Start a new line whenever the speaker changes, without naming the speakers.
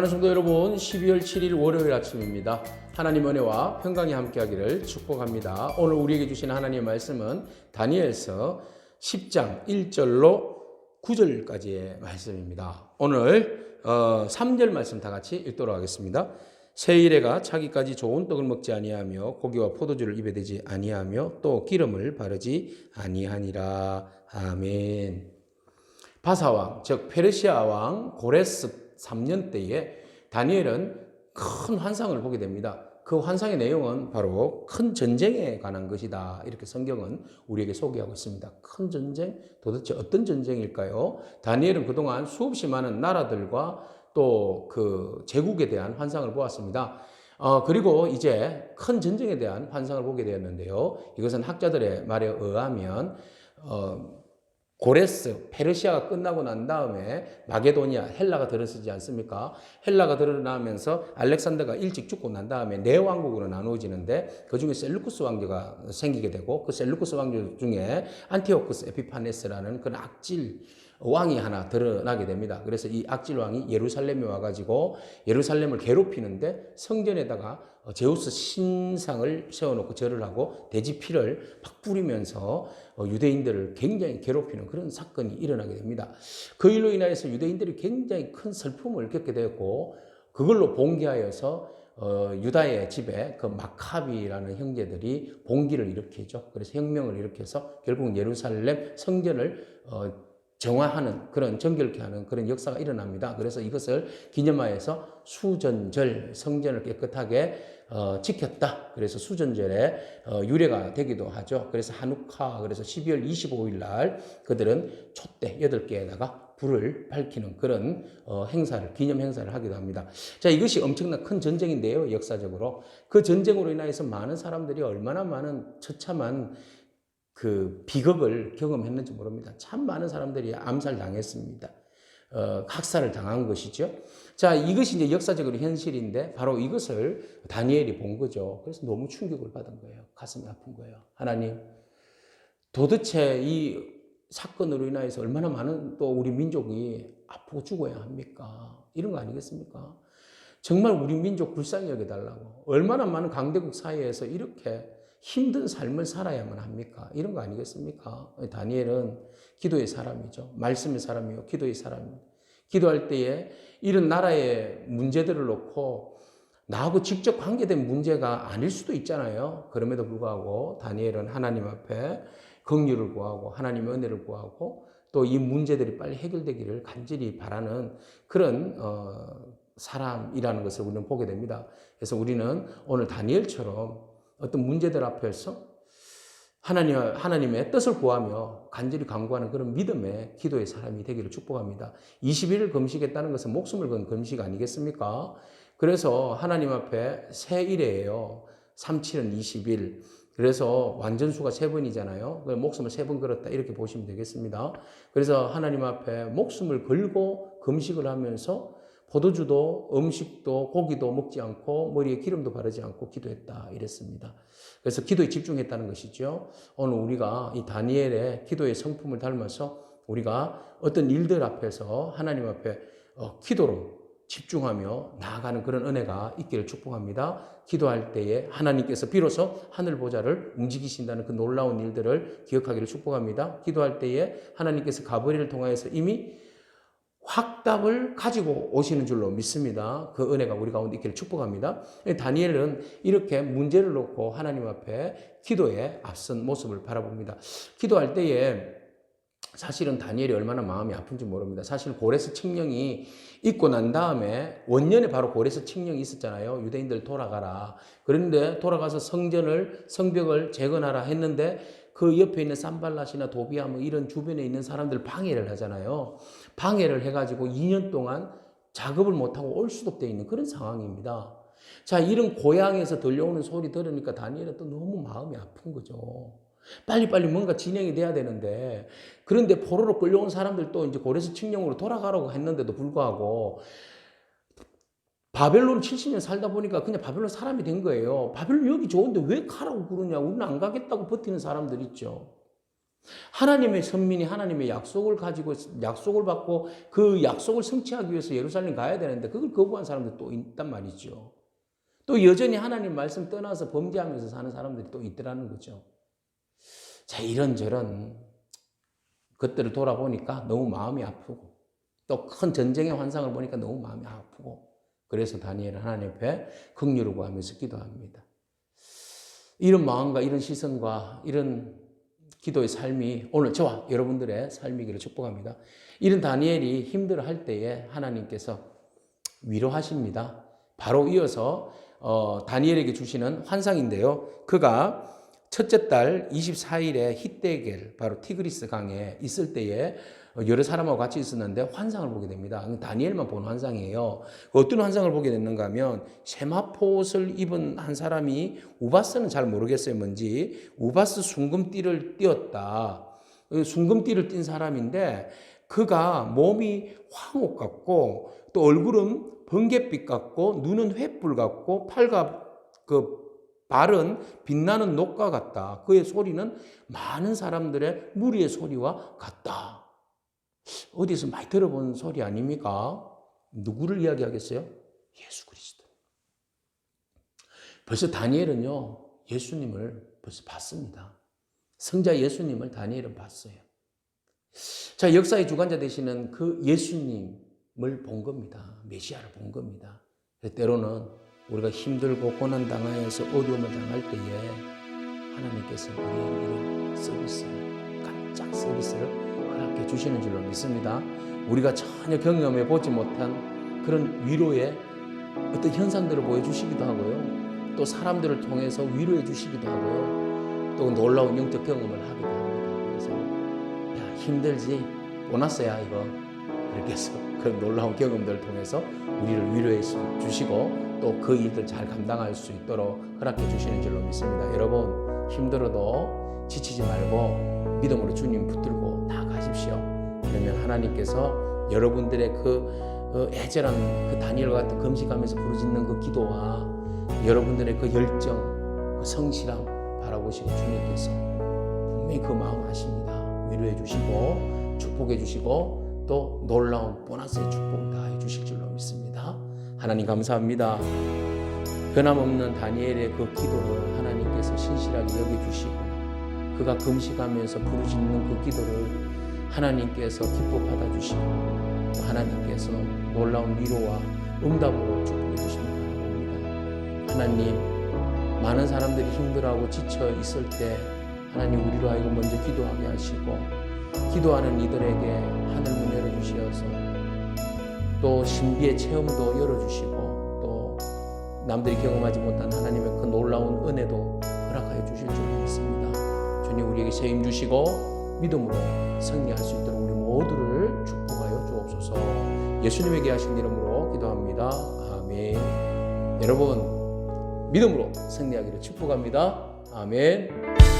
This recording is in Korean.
사랑하는 성도 여러분, 12월 7일 월요일 아침입니다. 하나님 은혜와 평강이 함께하기를 축복합니다. 오늘 우리에게 주신 하나님의 말씀은 다니엘서 10장 1절로 9절까지의 말씀입니다. 오늘 3절 말씀 다 같이 읽도록 하겠습니다. 새1회가 차기까지 좋은 떡을 먹지 아니하며 고기와 포도주를 입에 대지 아니하며 또 기름을 바르지 아니하니라. 아멘. 바사왕, 즉 페르시아 왕 고레스 3년 때에 다니엘은 큰 환상을 보게 됩니다. 그 환상의 내용은 바로 큰 전쟁에 관한 것이다. 이렇게 성경은 우리에게 소개하고 있습니다. 큰 전쟁? 도대체 어떤 전쟁일까요? 다니엘은 그동안 수없이 많은 나라들과 또 그 제국에 대한 환상을 보았습니다. 그리고 이제 큰 전쟁에 대한 환상을 보게 되었는데요. 이것은 학자들의 말에 의하면 고레스, 페르시아가 끝나고 난 다음에 마게도니아, 헬라가 들어서지 않습니까? 헬라가 드러나면서 알렉산더가 일찍 죽고 난 다음에 네 왕국으로 나누어지는데 그중에 셀루쿠스 왕조가 생기게 되고 그 셀루쿠스 왕조 중에 안티오쿠스 에피파네스라는 그런 악질 왕이 하나 드러나게 됩니다. 그래서 이 악질 왕이 예루살렘에 와가지고 예루살렘을 괴롭히는데 성전에다가 제우스 신상을 세워놓고 절을 하고 돼지 피를 팍 뿌리면서 유대인들을 굉장히 괴롭히는 그런 사건이 일어나게 됩니다. 그 일로 인하여서 유대인들이 굉장히 큰 슬픔을 겪게 되었고 그걸로 봉기하여서 유다의 집에 그 마카비라는 형제들이 봉기를 일으키죠. 그래서 혁명을 일으켜서 결국 예루살렘 성전을 정화하는 그런 정결케 하는 그런 역사가 일어납니다. 그래서 이것을 기념하여서 수전절 성전을 깨끗하게 지켰다. 그래서 수전절에 유래가 되기도 하죠. 그래서 하누카 그래서 12월 25일 날 그들은 촛대 8개에다가 불을 밝히는 그런 행사를 기념 행사를 하기도 합니다. 자, 이것이 엄청난 큰 전쟁인데요. 역사적으로 그 전쟁으로 인하여서 많은 사람들이 얼마나 많은 처참한 그 비극을 경험했는지 모릅니다. 참 많은 사람들이 암살당했습니다. 학살을 당한 것이죠. 자, 이것이 이제 역사적으로 현실인데 바로 이것을 다니엘이 본 거죠. 그래서 너무 충격을 받은 거예요. 가슴이 아픈 거예요. 하나님, 도대체 이 사건으로 인하여서 얼마나 많은 또 우리 민족이 아프고 죽어야 합니까? 이런 거 아니겠습니까? 정말 우리 민족 불쌍히 여겨달라고. 얼마나 많은 강대국 사이에서 이렇게 힘든 삶을 살아야만 합니까? 이런 거 아니겠습니까? 다니엘은 기도의 사람이죠. 말씀의 사람이요. 기도의 사람입니다. 기도할 때에 이런 나라의 문제들을 놓고 나하고 직접 관계된 문제가 아닐 수도 있잖아요. 그럼에도 불구하고 다니엘은 하나님 앞에 긍휼을 구하고 하나님의 은혜를 구하고 또 이 문제들이 빨리 해결되기를 간절히 바라는 그런 사람이라는 것을 우리는 보게 됩니다. 그래서 우리는 오늘 다니엘처럼 어떤 문제들 앞에서 하나님의 뜻을 구하며 간절히 간구하는 그런 믿음의 기도의 사람이 되기를 축복합니다. 21일 금식했다는 것은 목숨을 건 금식 아니겠습니까? 그래서 하나님 앞에 새 일이에요. 37은 20일. 그래서 완전수가 3번이잖아요. 목숨을 3번 걸었다 이렇게 보시면 되겠습니다. 그래서 하나님 앞에 목숨을 걸고 금식을 하면서 포도주도 음식도 고기도 먹지 않고 머리에 기름도 바르지 않고 기도했다 이랬습니다. 그래서 기도에 집중했다는 것이죠. 오늘 우리가 이 다니엘의 기도의 성품을 닮아서 우리가 어떤 일들 앞에서 하나님 앞에 기도로 집중하며 나아가는 그런 은혜가 있기를 축복합니다. 기도할 때에 하나님께서 비로소 하늘 보좌를 움직이신다는 그 놀라운 일들을 기억하기를 축복합니다. 기도할 때에 하나님께서 가브리엘을 통하여서 이미 확답을 가지고 오시는 줄로 믿습니다. 그 은혜가 우리 가운데 있기를 축복합니다. 다니엘은 이렇게 문제를 놓고 하나님 앞에 기도에 앞선 모습을 바라봅니다. 기도할 때에 사실은 다니엘이 얼마나 마음이 아픈지 모릅니다. 사실 고레스 칙령이 있고 난 다음에 원년에 바로 고레스 칙령이 있었잖아요. 유대인들 돌아가라. 그런데 돌아가서 성벽을 재건하라 했는데 그 옆에 있는 산발랏이나 도비아 뭐 이런 주변에 있는 사람들 방해를 하잖아요. 방해를 해가지고 2년 동안 작업을 못하고 올 수도 없게 있는 그런 상황입니다. 자, 이런 고향에서 들려오는 소리 들으니까 다니엘은 또 너무 마음이 아픈 거죠. 빨리빨리 뭔가 진행이 돼야 되는데, 그런데 포로로 끌려온 사람들도 이제 고레스 칙령으로 돌아가라고 했는데도 불구하고 바벨론 70년 살다 보니까 그냥 바벨론 사람이 된 거예요. 바벨론 여기 좋은데 왜 가라고 그러냐. 우리는 안 가겠다고 버티는 사람들 있죠. 하나님의 선민이 하나님의 약속을 가지고 약속을 받고 그 약속을 성취하기 위해서 예루살렘 가야 되는데 그걸 거부한 사람들 또 있단 말이죠. 또 여전히 하나님 말씀 떠나서 범죄하면서 사는 사람들이 또 있더라는 거죠. 자, 이런저런 것들을 돌아보니까 너무 마음이 아프고 또 큰 전쟁의 환상을 보니까 너무 마음이 아프고 그래서 다니엘은 하나님 앞에 긍휼을 구하면서 기도합니다. 이런 마음과 이런 시선과 이런 기도의 삶이 오늘 저와 여러분들의 삶이기를 축복합니다. 이런 다니엘이 힘들어할 때에 하나님께서 위로하십니다. 바로 이어서 다니엘에게 주시는 환상인데요. 그가 첫째 달 24일에 히데겔 바로 티그리스 강에 있을 때에 여러 사람하고 같이 있었는데 환상을 보게 됩니다. 다니엘만 본 환상이에요. 어떤 환상을 보게 됐는가 하면 세마포옷을 입은 한 사람이 우바스는 잘 모르겠어요. 뭔지 우바스 순금띠를 띄었다. 순금띠를 띈 사람인데 그가 몸이 황옥 같고 또 얼굴은 번갯빛 같고 눈은 횃불 같고 팔과 발은 빛나는 녹과 같다. 그의 소리는 많은 사람들의 무리의 소리와 같다. 어디서 많이 들어본 소리 아닙니까? 누구를 이야기하겠어요? 예수 그리스도. 벌써 다니엘은요, 예수님을 벌써 봤습니다. 성자 예수님을 다니엘은 봤어요. 자, 역사의 주관자 되시는 그 예수님을 본 겁니다. 메시아를 본 겁니다. 때로는 우리가 힘들고 고난당하여서 어려움을 당할 때에 하나님께서 우리에게 이런 서비스를, 깜짝 서비스를 허락해 주시는 줄로 믿습니다. 우리가 전혀 경험해 보지 못한 그런 위로의 어떤 현상들을 보여주시기도 하고요. 또 사람들을 통해서 위로해 주시기도 하고요. 또 놀라운 영적 경험을 하기도 합니다. 그래서 야, 힘들지? 보너스야 이거. 그렇게 해서 그런 놀라운 경험들을 통해서 우리를 위로해 주시고 또 그 일들 잘 감당할 수 있도록 허락해 주시는 줄로 믿습니다. 여러분 힘들어도 지치지 말고 믿음으로 주님 붙들고 나아가십시오. 그러면 하나님께서 여러분들의 그 애절한 그 다니엘과 같은 금식하면서 부르짖는 그 기도와 여러분들의 그 열정, 그 성실함 바라보시고 주님께서 분명히 그 마음 아십니다. 위로해 주시고 축복해 주시고 또 놀라운 보너스의 축복을 다해 주실 줄로 믿습니다. 하나님 감사합니다. 변함없는 다니엘의 그 기도를 하나님께서 신실하게 여겨주시고 그가 금식하면서 부르짖는 그 기도를 하나님께서 기뻐 받아주시고 하나님께서 놀라운 위로와 응답으로 축복해 주시길 바랍니다. 하나님, 많은 사람들이 힘들어하고 지쳐 있을 때 하나님 우리로 하여금 먼저 기도하게 하시고 기도하는 이들에게 하늘 문 열어주시어서 또 신비의 체험도 열어주시고 또 남들이 경험하지 못한 하나님의 그 놀라운 은혜도 허락하여 주실 줄 믿습니다. 주님 우리에게 세임 주시고 믿음으로 승리할 수 있도록 우리 모두를 축복하여 주옵소서. 예수님에게 하신 이름으로 기도합니다. 아멘. 여러분 믿음으로 승리하기를 축복합니다. 아멘.